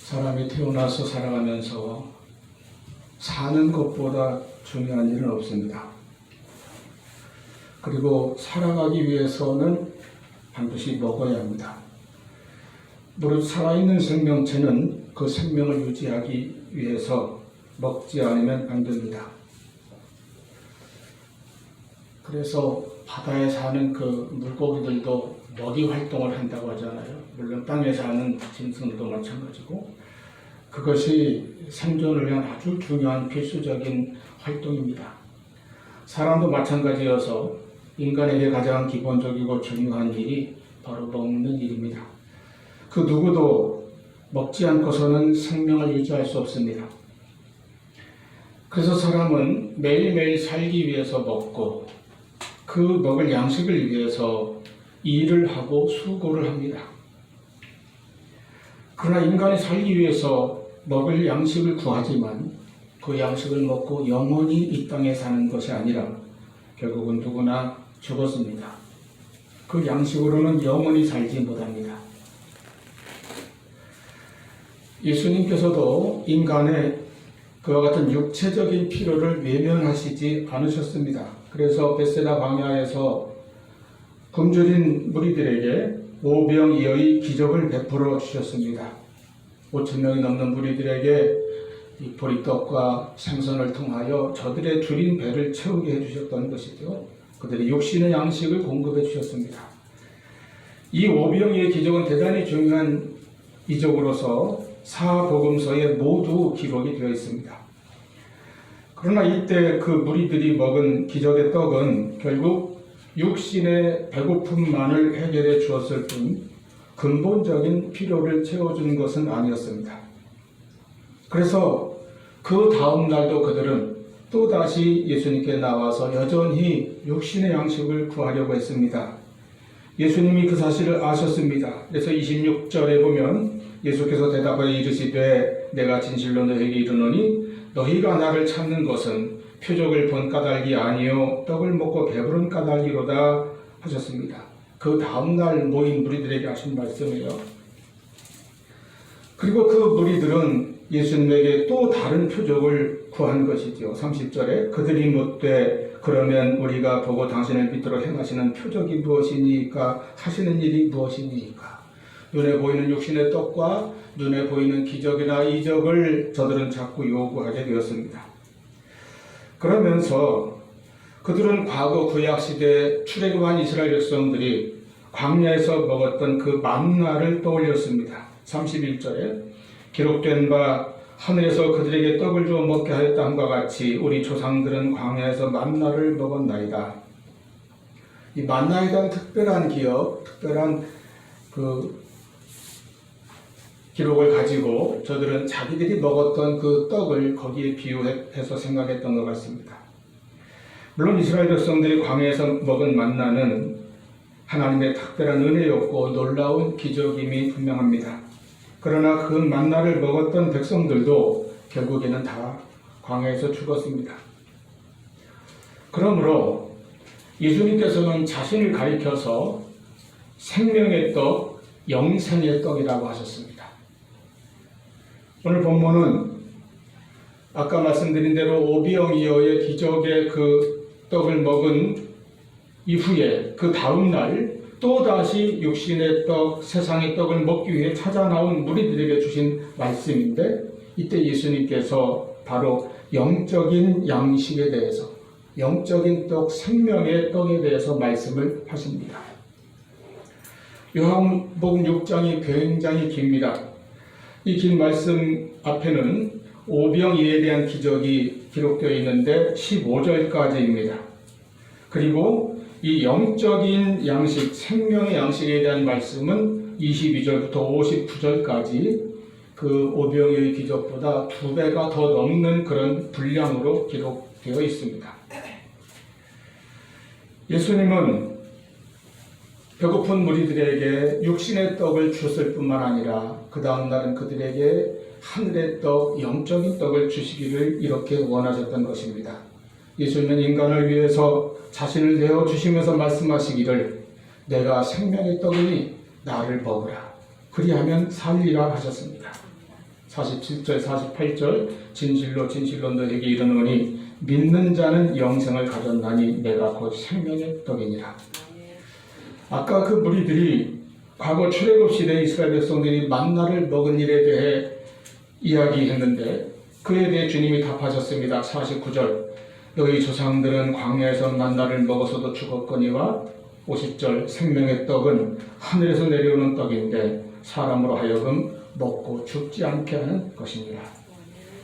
사람이 태어나서 살아가면서 사는 것보다 중요한 일은 없습니다. 그리고 살아가기 위해서는 반드시 먹어야 합니다. 무릇 살아있는 생명체는 그 생명을 유지하기 위해서 먹지 않으면 안 됩니다. 그래서 바다에 사는 그 물고기들도 먹이 활동을 한다고 하잖아요. 물론 땅에 사는 짐승들도 마찬가지고 그것이 생존을 위한 아주 중요한 필수적인 활동입니다. 사람도 마찬가지여서 인간에게 가장 기본적이고 중요한 일이 바로 먹는 일입니다. 그 누구도 먹지 않고서는 생명을 유지할 수 없습니다. 그래서 사람은 매일매일 살기 위해서 먹고 그 먹을 양식을 위해서 일을 하고 수고를 합니다. 그러나 인간이 살기 위해서 먹을 양식을 구하지만 그 양식을 먹고 영원히 이 땅에 사는 것이 아니라 결국은 누구나 죽었습니다. 그 양식으로는 영원히 살지 못합니다. 예수님께서도 인간의 그와 같은 육체적인 필요를 외면하시지 않으셨습니다. 그래서 벳세다 광야에서 굶주린 무리들에게 오병이어의 기적을 베풀어 주셨습니다. 5,000명이 넘는 무리들에게 이 보리떡과 생선을 통하여 저들의 줄인 배를 채우게 해주셨던 것이죠. 그들의 육신의 양식을 공급해 주셨습니다. 이 오병이어의 기적은 대단히 중요한 이적으로서 사복음서에 모두 기록이 되어 있습니다. 그러나 이때 그 무리들이 먹은 기적의 떡은 결국 육신의 배고픔만을 해결해 주었을 뿐 근본적인 필요를 채워준 것은 아니었습니다. 그래서 그 다음 날도 그들은 또다시 예수님께 나와서 여전히 육신의 양식을 구하려고 했습니다. 예수님이 그 사실을 아셨습니다. 그래서 26절에 보면 예수께서 대답하여 이르시되 내가 진실로 너희에게 이르노니 너희가 나를 찾는 것은 표적을 본 까닭이 아니요 떡을 먹고 배부른 까닭이로다 하셨습니다. 그 다음날 모인 무리들에게 하신 말씀이에요. 그리고 그 무리들은 예수님에게 또 다른 표적을 구한 것이죠. 30절에 그들이 묻되 그러면 우리가 보고 당신을 믿도록 행하시는 표적이 무엇이니까 하시는 일이 무엇이니까. 눈에 보이는 육신의 떡과 눈에 보이는 기적이나 이적을 저들은 자꾸 요구하게 되었습니다. 그러면서 그들은 과거 구약시대 출애굽한 이스라엘 백성들이 광야에서 먹었던 그 만나를 떠올렸습니다. 31절에 기록된 바 하늘에서 그들에게 떡을 주어 먹게 하였다 함과 같이 우리 조상들은 광야에서 만나를 먹었나이다. 이 만나에 대한 특별한 기억, 특별한 그 기록을 가지고 저들은 자기들이 먹었던 그 떡을 거기에 비유해서 생각했던 것 같습니다. 물론 이스라엘 백성들이 광야에서 먹은 만나는 하나님의 특별한 은혜였고 놀라운 기적임이 분명합니다. 그러나 그 만나를 먹었던 백성들도 결국에는 다 광야에서 죽었습니다. 그러므로 예수님께서는 자신을 가리켜서 생명의 떡, 영생의 떡이라고 하셨습니다. 오늘 본문은 아까 말씀드린 대로 오병이어의 기적의 그 떡을 먹은 이후에 그 다음 날 또다시 육신의 떡, 세상의 떡을 먹기 위해 찾아 나온 무리들에게 주신 말씀인데 이때 예수님께서 바로 영적인 양식에 대해서 영적인 떡, 생명의 떡에 대해서 말씀을 하십니다. 요한복음 6장이 굉장히 깁니다. 이 긴 말씀 앞에는 오병이어에 대한 기적이 기록되어 있는데 15절까지입니다. 그리고 이 영적인 양식, 생명의 양식에 대한 말씀은 22절부터 59절까지 그 오병이어의 기적보다 2배가 더 넘는 그런 분량으로 기록되어 있습니다. 예수님은 배고픈 무리들에게 육신의 떡을 주셨을 뿐만 아니라 그 다음 날은 그들에게 하늘의 떡, 영적인 떡을 주시기를 이렇게 원하셨던 것입니다. 예수님은 인간을 위해서 자신을 내어주시면서 말씀하시기를 내가 생명의 떡이니 나를 먹으라. 그리하면 살리라 하셨습니다. 47절, 48절 진실로 진실로 너에게 이르노니 믿는 자는 영생을 가졌나니 내가 곧 생명의 떡이니라. 아까 그 무리들이 과거 출애굽 시대 이스라엘 백성들이 만나를 먹은 일에 대해 이야기했는데 그에 대해 주님이 답하셨습니다. 49절 너희 조상들은 광야에서 만나를 먹어서도 죽었거니와 50절 생명의 떡은 하늘에서 내려오는 떡인데 사람으로 하여금 먹고 죽지 않게 하는 것이니라.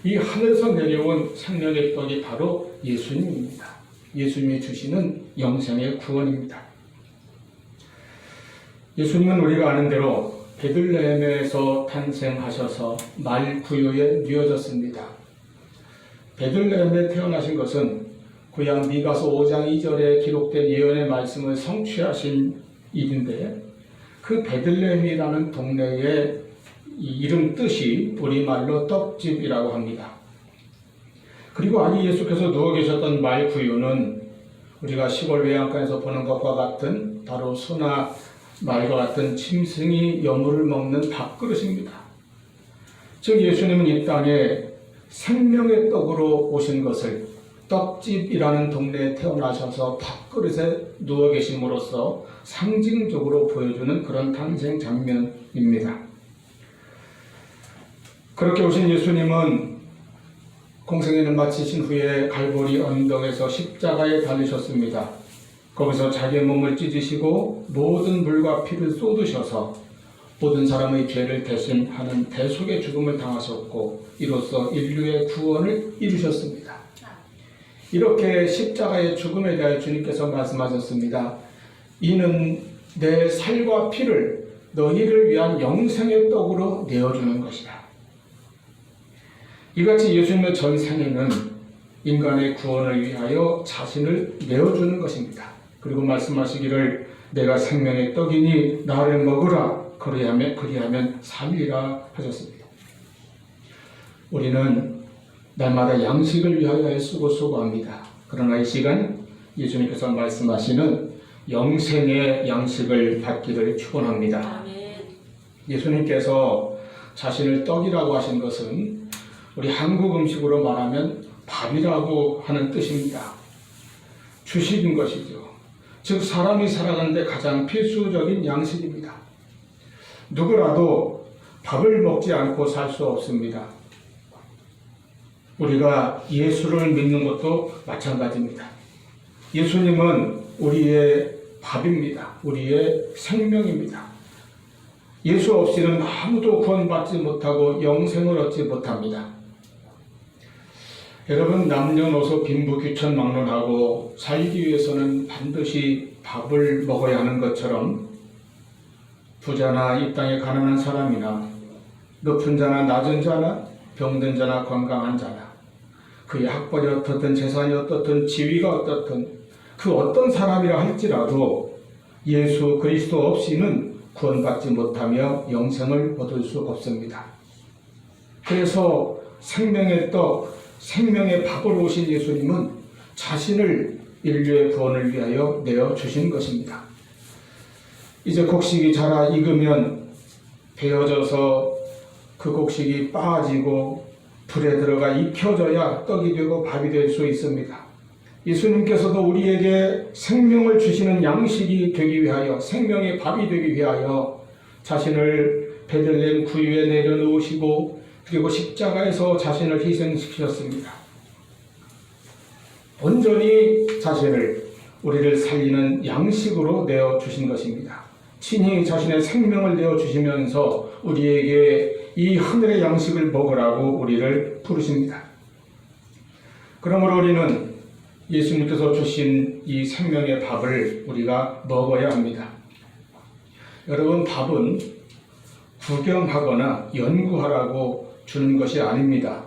이 하늘에서 내려온 생명의 떡이 바로 예수님입니다. 예수님이 주시는 영생의 구원입니다. 예수님은 우리가 아는 대로 베들레헴에서 탄생하셔서 말 구유에 누워졌습니다. 베들레헴에 태어나신 것은 구약 미가서 5장 2절에 기록된 예언의 말씀을 성취하신 일인데 그 베들레헴이라는 동네의 이름 뜻이 우리말로 떡집이라고 합니다. 그리고 아니 예수께서 누워 계셨던 말 구유는 우리가 시골 외양간에서 보는 것과 같은 바로 소나 말과 같은 짐승이 여물을 먹는 밥그릇입니다. 즉 예수님은 이 땅에 생명의 떡으로 오신 것을 떡집이라는 동네에 태어나셔서 밥그릇에 누워 계심으로써 상징적으로 보여주는 그런 탄생 장면입니다. 그렇게 오신 예수님은 공생애를 마치신 후에 갈보리 언덕에서 십자가에 달리셨습니다. 거기서 자기의 몸을 찢으시고 모든 불과 피를 쏟으셔서 모든 사람의 죄를 대신하는 대속의 죽음을 당하셨고 이로써 인류의 구원을 이루셨습니다. 이렇게 십자가의 죽음에 대하여 주님께서 말씀하셨습니다. 이는 내 살과 피를 너희를 위한 영생의 떡으로 내어주는 것이다. 이같이 예수님의 전생에는 인간의 구원을 위하여 자신을 내어주는 것입니다. 그리고 말씀하시기를 내가 생명의 떡이니 나를 먹으라 그리하면 살리라 하셨습니다. 우리는 날마다 양식을 위하여 애쓰고 수고합니다. 그러나 이 시간 예수님께서 말씀하시는 영생의 양식을 받기를 축원합니다. 예수님께서 자신을 떡이라고 하신 것은 우리 한국 음식으로 말하면 밥이라고 하는 뜻입니다. 주식인 것이죠. 즉 사람이 살아가는데 가장 필수적인 양식입니다. 누구라도 밥을 먹지 않고 살 수 없습니다. 우리가 예수를 믿는 것도 마찬가지입니다. 예수님은 우리의 밥입니다. 우리의 생명입니다. 예수 없이는 아무도 구원받지 못하고 영생을 얻지 못합니다. 여러분 남녀노소 빈부귀천막론하고 살기 위해서는 반드시 밥을 먹어야 하는 것처럼 부자나 이 땅에 가난한 사람이나 높은 자나 낮은 자나 병든 자나 건강한 자나 그의 학벌이 어떻든 재산이 어떻든 지위가 어떻든 그 어떤 사람이라 할지라도 예수 그리스도 없이는 구원받지 못하며 영생을 얻을 수 없습니다. 그래서 생명의 떡, 생명의 밥으로 오신 예수님은 자신을 인류의 구원을 위하여 내어주신 것입니다. 이제 곡식이 자라 익으면 베어져서 그 곡식이 빠지고 불에 들어가 익혀져야 떡이 되고 밥이 될 수 있습니다. 예수님께서도 우리에게 생명을 주시는 양식이 되기 위하여 생명의 밥이 되기 위하여 자신을 베들레헴 구유에 내려놓으시고 그리고 십자가에서 자신을 희생시키셨습니다. 온전히 자신을 우리를 살리는 양식으로 내어주신 것입니다. 친히 자신의 생명을 내어주시면서 우리에게 이 하늘의 양식을 먹으라고 우리를 부르십니다. 그러므로 우리는 예수님께서 주신 이 생명의 밥을 우리가 먹어야 합니다. 여러분 밥은 구경하거나 연구하라고 주는 것이 아닙니다.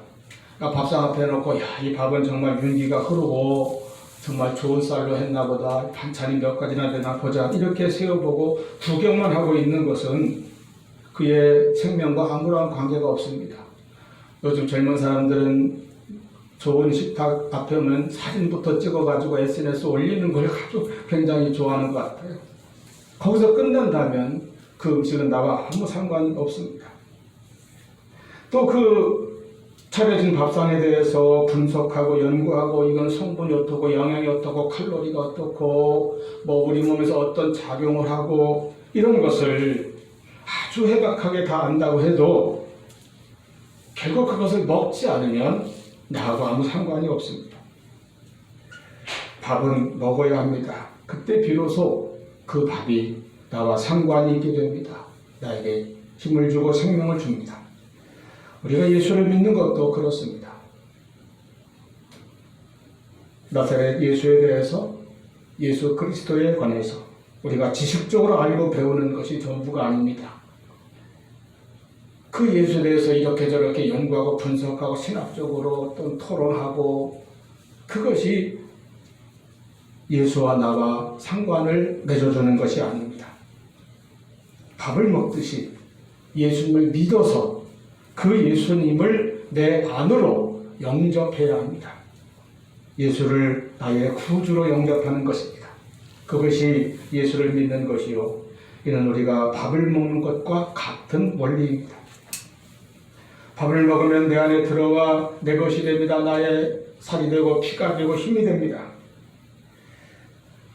그러니까 밥상 앞에 놓고 이 밥은 정말 윤기가 흐르고 정말 좋은 쌀로 했나 보다 반찬이 몇 가지나 되나 보자 이렇게 세어보고 구경만 하고 있는 것은 그의 생명과 아무런 관계가 없습니다. 요즘 젊은 사람들은 좋은 식탁 앞에 오면 사진부터 찍어가지고 SNS 올리는 걸 아주 굉장히 좋아하는 것 같아요. 거기서 끝난다면 그 음식은 나와 아무 상관이 없습니다. 또 그 차려진 밥상에 대해서 분석하고 연구하고 이건 성분이 어떻고 영양이 어떻고 칼로리가 어떻고 뭐 우리 몸에서 어떤 작용을 하고 이런 것을 아주 해박하게 다 안다고 해도 결국 그것을 먹지 않으면 나하고 아무 상관이 없습니다. 밥은 먹어야 합니다. 그때 비로소 그 밥이 나와 상관이 있게 됩니다. 나에게 힘을 주고 생명을 줍니다. 우리가 예수를 믿는 것도 그렇습니다. 나사렛 예수에 대해서 예수 그리스도에 관해서 우리가 지식적으로 알고 배우는 것이 전부가 아닙니다. 그 예수에 대해서 이렇게 저렇게 연구하고 분석하고 신학적으로 또 토론하고 그것이 예수와 나와 상관을 맺어주는 것이 아닙니다. 밥을 먹듯이 예수님을 믿어서 그 예수님을 내 안으로 영접해야 합니다. 예수를 나의 구주로 영접하는 것입니다. 그것이 예수를 믿는 것이요. 이는 우리가 밥을 먹는 것과 같은 원리입니다. 밥을 먹으면 내 안에 들어와 내 것이 됩니다. 나의 살이 되고 피가 되고 힘이 됩니다.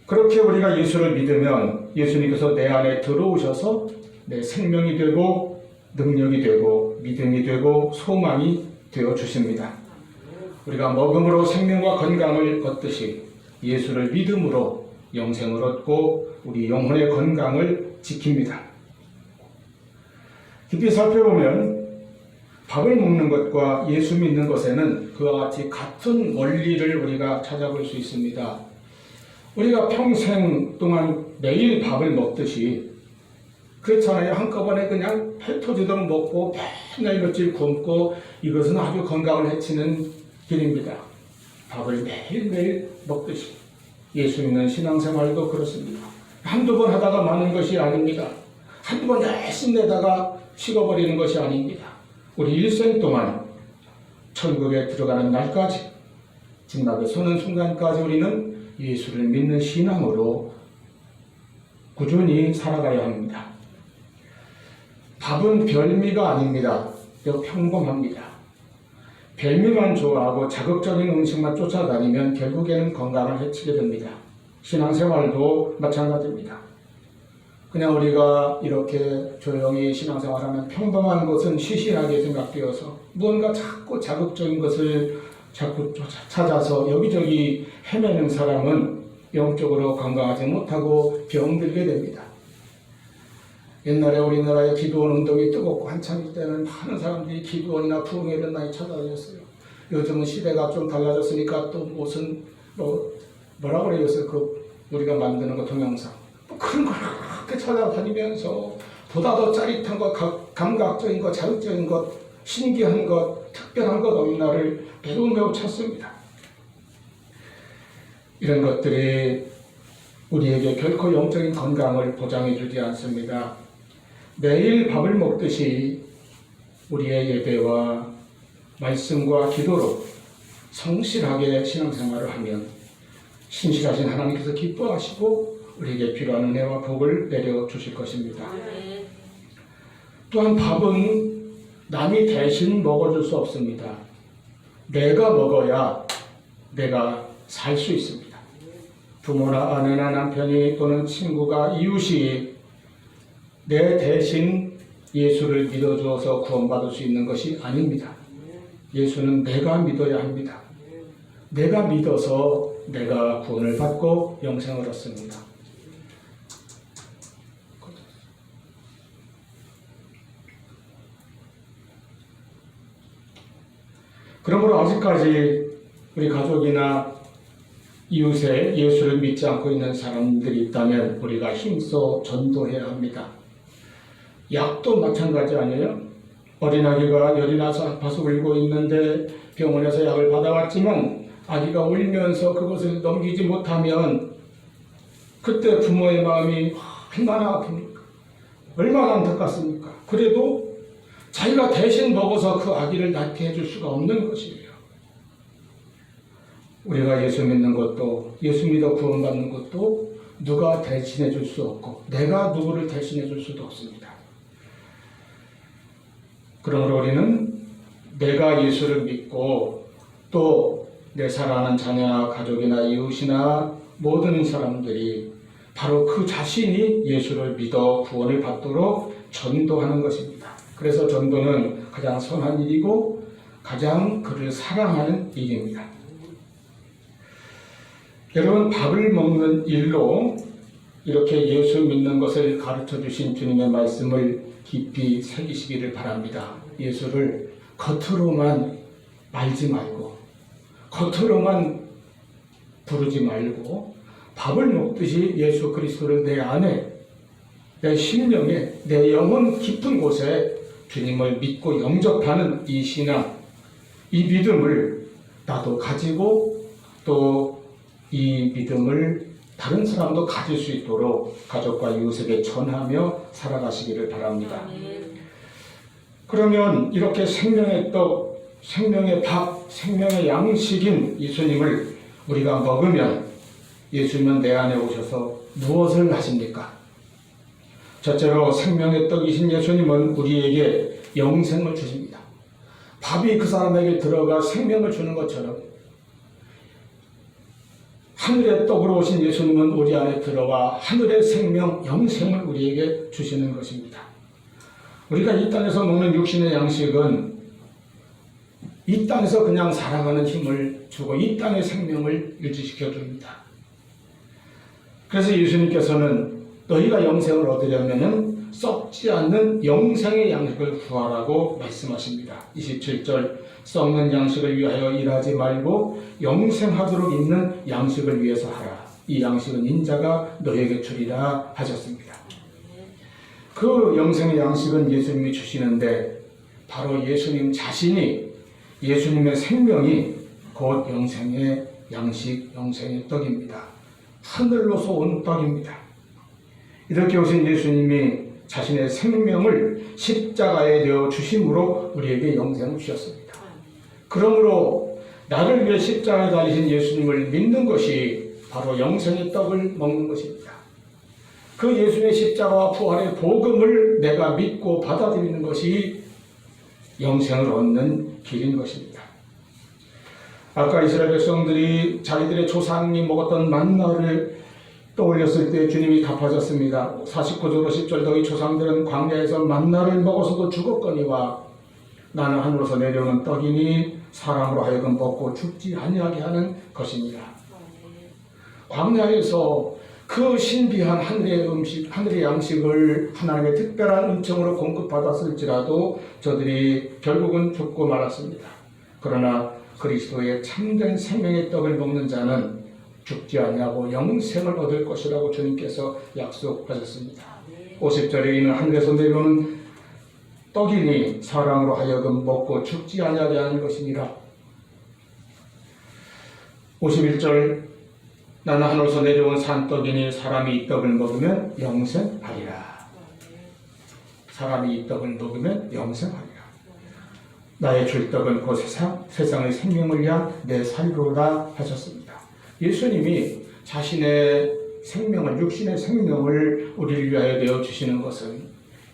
그렇게 우리가 예수를 믿으면 예수님께서 내 안에 들어오셔서 내 생명이 되고 능력이 되고 믿음이 되고 소망이 되어 주십니다. 우리가 먹음으로 생명과 건강을 얻듯이 예수를 믿음으로 영생을 얻고 우리 영혼의 건강을 지킵니다. 깊이 살펴보면 밥을 먹는 것과 예수 믿는 것에는 그와 같이 같은 원리를 우리가 찾아볼 수 있습니다. 우리가 평생 동안 매일 밥을 먹듯이 그렇잖아요. 한꺼번에 그냥 배 터지도록 먹고 맨날 며칠 굶고 이것은 아주 건강을 해치는 길입니다. 밥을 매일매일 먹듯이 예수 믿는 신앙생활도 그렇습니다. 한두 번 하다가 마는 것이 아닙니다. 한두 번 열심히 내다가 식어버리는 것이 아닙니다. 우리 일생 동안 천국에 들어가는 날까지 진막에 서는 순간까지 우리는 예수를 믿는 신앙으로 꾸준히 살아가야 합니다. 밥은 별미가 아닙니다. 평범합니다. 별미만 좋아하고 자극적인 음식만 쫓아다니면 결국에는 건강을 해치게 됩니다. 신앙생활도 마찬가지입니다. 그냥 우리가 이렇게 조용히 신앙생활하면 평범한 것은 시시하게 생각되어서 무언가 자꾸 자극적인 것을 자꾸 찾아서 여기저기 헤매는 사람은 영적으로 건강하지 못하고 병들게 됩니다. 옛날에 우리나라에 기도원 운동이 뜨겁고 한참일 때는 많은 사람들이 기도원이나 부흥회를 많이 찾아다녔어요. 요즘은 시대가 좀 달라졌으니까 또 무슨 뭐라 그래요? 그 우리가 만드는 거 동영상 그런 걸 그렇게 찾아다니면서 보다 더 짜릿한 것, 감각적인 것, 자극적인 것, 신기한 것, 특별한 것 없나를 매우 찾습니다. 이런 것들이 우리에게 결코 영적인 건강을 보장해 주지 않습니다. 매일 밥을 먹듯이 우리의 예배와 말씀과 기도로 성실하게 신앙생활을 하면 신실하신 하나님께서 기뻐하시고 우리에게 필요한 은혜와 복을 내려주실 것입니다. 또한 밥은 남이 대신 먹어줄 수 없습니다. 내가 먹어야 내가 살 수 있습니다. 부모나 아내나 남편이 또는 친구가 이웃이 내 대신 예수를 믿어주어서 구원받을 수 있는 것이 아닙니다. 예수는 내가 믿어야 합니다. 내가 믿어서 내가 구원을 받고 영생을 얻습니다. 그러므로 아직까지 우리 가족이나 이웃에 예수를 믿지 않고 있는 사람들이 있다면 우리가 힘써 전도해야 합니다. 약도 마찬가지 아니에요? 어린아기가 열이 나서 아파서 울고 있는데 병원에서 약을 받아왔지만 아기가 울면서 그것을 넘기지 못하면 그때 부모의 마음이 얼마나 아픕니까? 얼마나 안타깝습니까? 그래도 자기가 대신 먹어서 그 아기를 낫게 해줄 수가 없는 것이에요. 우리가 예수 믿는 것도 예수 믿어 구원받는 것도 누가 대신해 줄 수 없고 내가 누구를 대신해 줄 수도 없습니다. 그러므로 우리는 내가 예수를 믿고 또 내 사랑하는 자녀나 가족이나 이웃이나 모든 사람들이 바로 그 자신이 예수를 믿어 구원을 받도록 전도하는 것입니다. 그래서 전도는 가장 선한 일이고 가장 그를 사랑하는 일입니다. 여러분, 밥을 먹는 일로 이렇게 예수 믿는 것을 가르쳐 주신 주님의 말씀을 깊이 새기시기를 바랍니다. 예수를 겉으로만 말지 말고 겉으로만 부르지 말고 밥을 먹듯이 예수 그리스도를 내 안에, 내 심령에, 내 영혼 깊은 곳에 주님을 믿고 영접하는 이 신앙, 이 믿음을 나도 가지고 또 이 믿음을 다른 사람도 가질 수 있도록 가족과 이웃에게 전하며 살아가시기를 바랍니다. 그러면 이렇게 생명의 떡, 생명의 밥, 생명의 양식인 예수님을 우리가 먹으면 예수님은 내 안에 오셔서 무엇을 하십니까? 첫째로 생명의 떡이신 예수님은 우리에게 영생을 주십니다. 밥이 그 사람에게 들어가 생명을 주는 것처럼 하늘의 떡으로 오신 예수님은 우리 안에 들어와 하늘의 생명, 영생을 우리에게 주시는 것입니다. 우리가 이 땅에서 먹는 육신의 양식은 이 땅에서 그냥 살아가는 힘을 주고 이 땅의 생명을 유지시켜 줍니다. 그래서 예수님께서는 너희가 영생을 얻으려면 썩지 않는 영생의 양식을 구하라고 말씀하십니다. 27절, 썩는 양식을 위하여 일하지 말고 영생하도록 있는 양식을 위해서 하라. 이 양식은 인자가 너에게 주리라 하셨습니다. 그 영생의 양식은 예수님이 주시는데 바로 예수님 자신이, 예수님의 생명이 곧 영생의 양식, 영생의 떡입니다. 하늘로서 온 떡입니다. 이렇게 오신 예수님이 자신의 생명을 십자가에 내어 주심으로 우리에게 영생을 주셨습니다. 그러므로 나를 위해 십자가에 달리신 예수님을 믿는 것이 바로 영생의 떡을 먹는 것입니다. 그 예수님의 십자가와 부활의 복음을 내가 믿고 받아들이는 것이 영생을 얻는 길인 것입니다. 아까 이스라엘 백성들이 자기들의 조상이 먹었던 만나를 떠올렸을 때 주님이 답하셨습니다. 49절 50절 너희 조상들은 광야에서 만나를 먹어서도 죽었거니와 나는 하늘에서 내려오는 떡이니 사람으로 하여금 먹고 죽지 아니하게 하는 것이니라. 광야에서 그 신비한 하늘의 음식, 하늘의 양식을 하나님의 특별한 은총으로 공급받았을지라도 저들이 결국은 죽고 말았습니다. 그러나 그리스도의 참된 생명의 떡을 먹는 자는 죽지 아니하고 영생을 얻을 것이라고 주님께서 약속하셨습니다. 50절에 이는 하늘에서 내려오는 떡이니 사랑으로 하여금 먹고 죽지 아니하게 하는 것이니라. 51절 나는 하늘에서 내려온 산떡이니 사람이 이 떡을 먹으면 영생하리라. 사람이 이 떡을 먹으면 영생하리라. 나의 줄 떡은 곧 세상의 생명을 위한 내 살로다 하셨습니다. 예수님이 자신의 생명을, 육신의 생명을 우리를 위하여 내어주시는 것은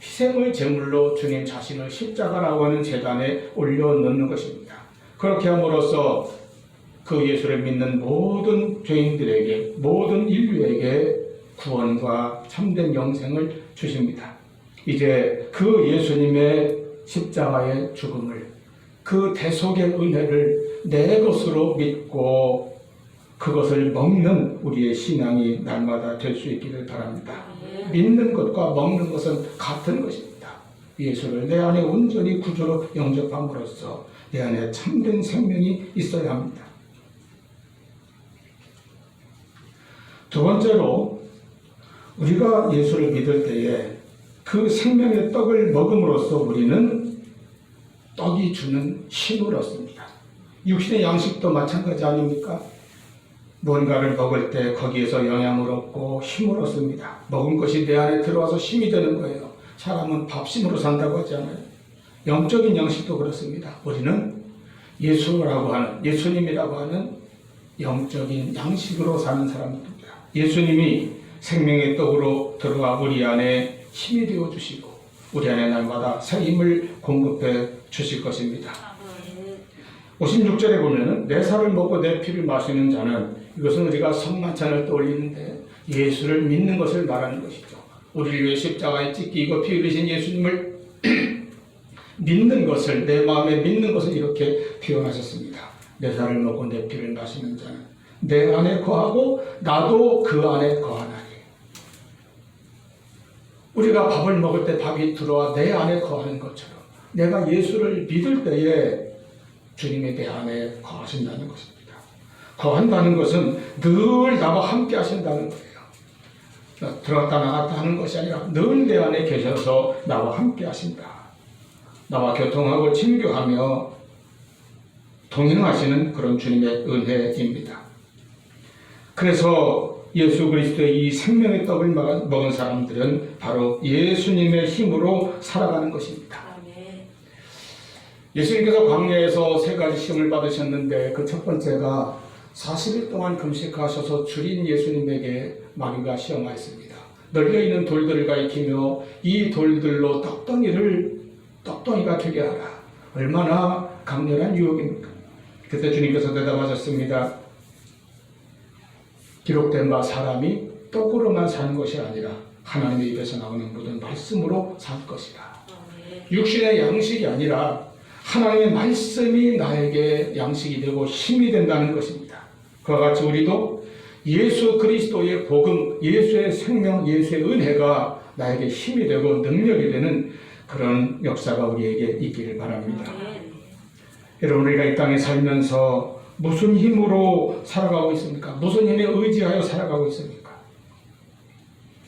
희생의 제물로 주님 자신을 십자가라고 하는 제단에 올려놓는 것입니다. 그렇게 함으로써 그 예수를 믿는 모든 죄인들에게, 모든 인류에게 구원과 참된 영생을 주십니다. 이제 그 예수님의 십자가의 죽음을, 그 대속의 은혜를 내 것으로 믿고 그것을 먹는 우리의 신앙이 날마다 될 수 있기를 바랍니다. 믿는 것과 먹는 것은 같은 것입니다. 예수를 내 안에 온전히 구주로 영접함으로써 내 안에 참된 생명이 있어야 합니다. 두 번째로 우리가 예수를 믿을 때에 그 생명의 떡을 먹음으로써 우리는 떡이 주는 힘을 얻습니다. 육신의 양식도 마찬가지 아닙니까? 뭔가를 먹을 때 거기에서 영양을 얻고 힘을 얻습니다. 먹은 것이 내 안에 들어와서 힘이 되는 거예요. 사람은 밥심으로 산다고 하잖아요. 영적인 양식도 그렇습니다. 우리는 예수라고 하는, 예수님이라고 하는 영적인 양식으로 사는 사람입니다. 예수님이 생명의 떡으로 들어와 우리 안에 힘이 되어 주시고 우리 안에 날마다 새 힘을 공급해 주실 것입니다. 아멘. 56절에 보면은 내 살을 먹고 내 피를 마시는 자는, 이것은 우리가 성만찬을 떠올리는데 예수를 믿는 것을 말하는 것이죠. 우리를 위해 십자가에 찢기고 피 흘리신 예수님을 믿는 것을, 내 마음에 믿는 것을 이렇게 표현하셨습니다. 내 살을 먹고 내 피를 마시는 자는 내 안에 거하고 나도 그 안에 거하나니. 우리가 밥을 먹을 때 밥이 들어와 내 안에 거하는 것처럼 내가 예수를 믿을 때에 주님이 내 안에 거하신다는 것입니다. 거한다는 것은 늘 나와 함께 하신다는 거예요. 들어갔다 나갔다 하는 것이 아니라 늘 내 안에 계셔서 나와 함께 하신다. 나와 교통하고 친교하며 동행하시는 그런 주님의 은혜입니다. 그래서 예수 그리스도의 이 생명의 떡을 먹은 사람들은 바로 예수님의 힘으로 살아가는 것입니다. 아멘. 예수님께서 광야에서 세 가지 시험을 받으셨는데 그 첫 번째가 40일 동안 금식하셔서 줄인 예수님에게 마귀가 시험하였습니다. 널려있는 돌들을 가리키며 이 돌들로 떡덩이가 되게 하라. 얼마나 강렬한 유혹입니까? 그때 주님께서 대답하셨습니다. 기록된 바 사람이 떡으로만 사는 것이 아니라 하나님의 입에서 나오는 모든 말씀으로 살 것이라. 아멘. 육신의 양식이 아니라 하나님의 말씀이 나에게 양식이 되고 힘이 된다는 것입니다. 그와 같이 우리도 예수 그리스도의 복음, 예수의 생명, 예수의 은혜가 나에게 힘이 되고 능력이 되는 그런 역사가 우리에게 있기를 바랍니다. 아멘. 여러분, 우리가 이 땅에 살면서 무슨 힘으로 살아가고 있습니까? 무슨 힘에 의지하여 살아가고 있습니까?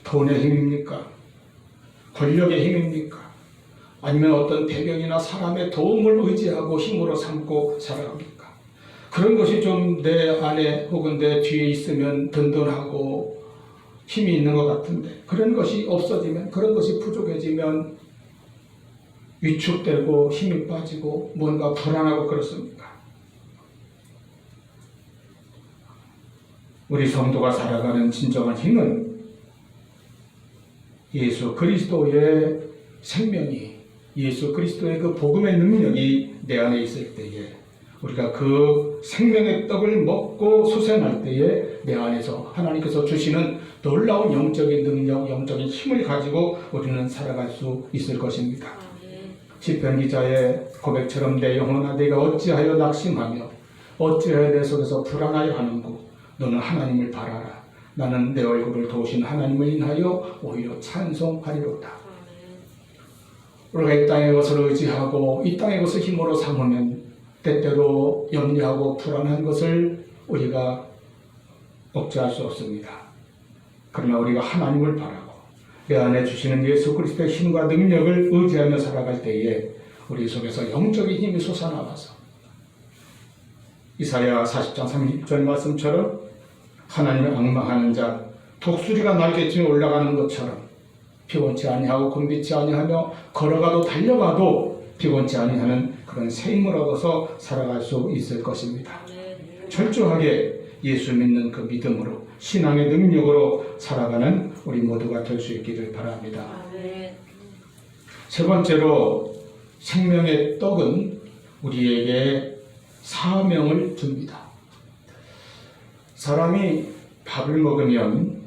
돈의 힘입니까? 권력의 힘입니까? 아니면 어떤 배경이나 사람의 도움을 의지하고 힘으로 삼고 살아갑니까? 그런 것이 좀 내 안에 혹은 내 뒤에 있으면 든든하고 힘이 있는 것 같은데, 그런 것이 없어지면, 그런 것이 부족해지면 위축되고 힘이 빠지고 뭔가 불안하고 그렇습니까? 우리 성도가 살아가는 진정한 힘은 예수 그리스도의 생명이, 예수 그리스도의 그 복음의 능력이 내 안에 있을 때에, 우리가 그 생명의 떡을 먹고 수생할 때에 내 안에서 하나님께서 주시는 놀라운 영적인 능력, 영적인 힘을 가지고 우리는 살아갈 수 있을 것입니다. 시편 기자의 고백처럼 내 영혼아 내가 어찌하여 낙심하며 어찌하여 내 속에서 불안하여 하는고, 너는 하나님을 바라라. 나는 내 얼굴을 도우신 하나님을 인하여 오히려 찬송하리로다. 우리가 이 땅의 것을 의지하고 이 땅의 것을 힘으로 삼으면 때때로 염려하고 불안한 것을 우리가 억제할 수 없습니다. 그러나 우리가 하나님을 바라고 내 안에 주시는 예수 그리스도의 힘과 능력을 의지하며 살아갈 때에 우리 속에서 영적인 힘이 솟아나와서 이사야 40장 30절 말씀처럼 하나님을 앙망하는 자 독수리가 날개쯤에 올라가는 것처럼 피곤치 아니하고 곤비치 아니하며 걸어가도 달려가도 피곤치 아니하는 그런 새 힘을 얻어서 살아갈 수 있을 것입니다. 철저하게 예수 믿는 그 믿음으로 신앙의 능력으로 살아가는 우리 모두가 될 수 있기를 바랍니다. 세 번째로 생명의 떡은 우리에게 사명을 줍니다. 사람이 밥을 먹으면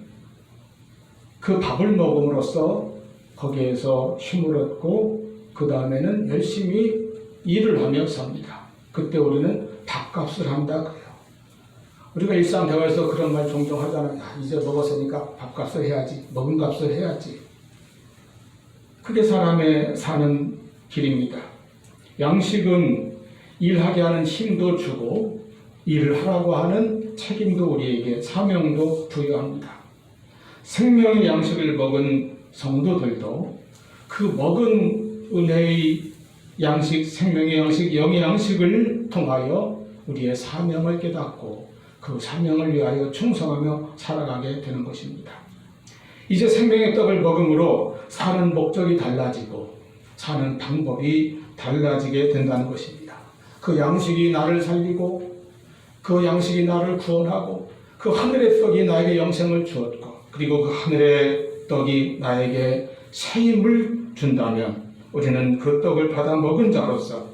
그 밥을 먹음으로써 거기에서 힘을 얻고 그 다음에는 열심히 일을 하며 삽니다. 그때 우리는 밥값을 한다 그래요. 우리가 일상 대화에서 그런 말 종종 하잖아요. 이제 먹었으니까 밥값을 해야지, 먹은 값을 해야지. 그게 사람의 사는 길입니다. 양식은 일하게 하는 힘도 주고 일을 하라고 하는 책임도 우리에게 사명도 부여합니다. 생명의 양식을 먹은 성도들도 그 먹은 은혜의 양식, 생명의 양식, 영의 양식을 통하여 우리의 사명을 깨닫고 그 사명을 위하여 충성하며 살아가게 되는 것입니다. 이제 생명의 떡을 먹음으로 사는 목적이 달라지고 사는 방법이 달라지게 된다는 것입니다. 그 양식이 나를 살리고 그 양식이 나를 구원하고 그 하늘의 떡이 나에게 영생을 주었고 그리고 그 하늘의 떡이 나에게 새 힘을 준다면 우리는 그 떡을 받아 먹은 자로서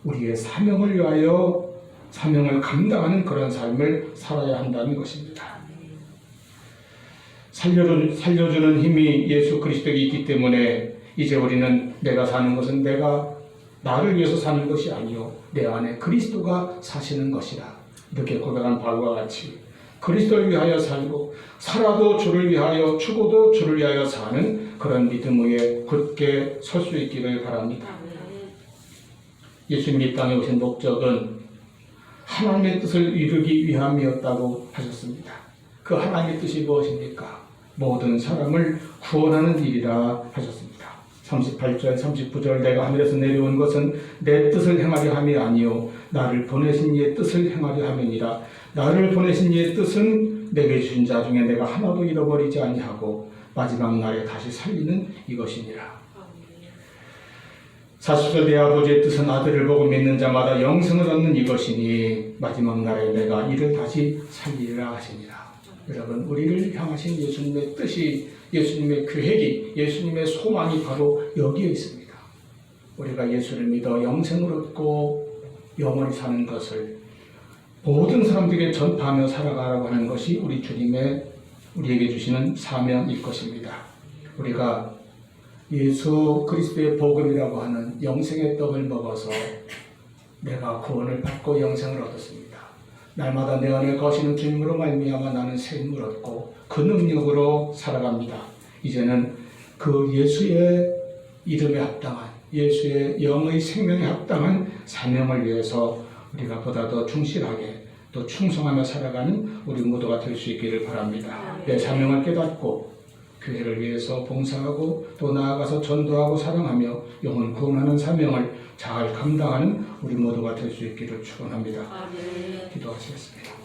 우리의 사명을 위하여 사명을 감당하는 그런 삶을 살아야 한다는 것입니다. 살려주는 힘이 예수 그리스도에 있기 때문에 이제 우리는 내가 사는 것은 내가 나를 위해서 사는 것이 아니요 내 안에 그리스도가 사시는 것이라 이렇게 고백한 바울과 같이 그리스도를 위하여 살고 살아도 주를 위하여 죽어도 주를 위하여 사는 그런 믿음 위에 굳게 설 수 있기를 바랍니다. 예수님이 이 땅에 오신 목적은 하나님의 뜻을 이루기 위함이었다고 하셨습니다. 그 하나님의 뜻이 무엇입니까? 모든 사람을 구원하는 일이라 하셨습니다. 38절 39절 내가 하늘에서 내려온 것은 내 뜻을 행하려 함이 아니요 나를 보내신 이의 뜻을 행하려 함이니라. 나를 보내신 이의 뜻은 내게 주신 자 중에 내가 하나도 잃어버리지 아니하고 마지막 날에 다시 살리는 이것이니라. 40절 내 아버지의 뜻은 아들을 보고 믿는 자마다 영생을 얻는 이것이니 마지막 날에 내가 이를 다시 살리리라 하시니라. 여러분 우리를 향하신 예수님의 뜻이 예수님의 계획이 예수님의 소망이 바로 여기에 있습니다. 우리가 예수를 믿어 영생을 얻고 영원히 사는 것을 모든 사람들에게 전파하며 살아가라고 하는 것이 우리 주님의 우리에게 주시는 사명일 것입니다. 우리가 예수 그리스도의 복음이라고 하는 영생의 떡을 먹어서 내가 구원을 받고 영생을 얻었습니다. 날마다 내 안에 거시는 주님으로 말미암아 나는 새 힘을 얻고 그 능력으로 살아갑니다. 이제는 그 예수의 이름에 합당한 예수의 영의 생명에 합당한 사명을 위해서 우리가 보다 더 충실하게 또 충성하며 살아가는 우리 모두가 될 수 있기를 바랍니다. 내 사명을 깨닫고 교회를 위해서 봉사하고 또 나아가서 전도하고 사랑하며 영혼 구원하는 사명을 잘 감당하는 우리 모두가 될 수 있기를 축원합니다. 기도하시겠습니다.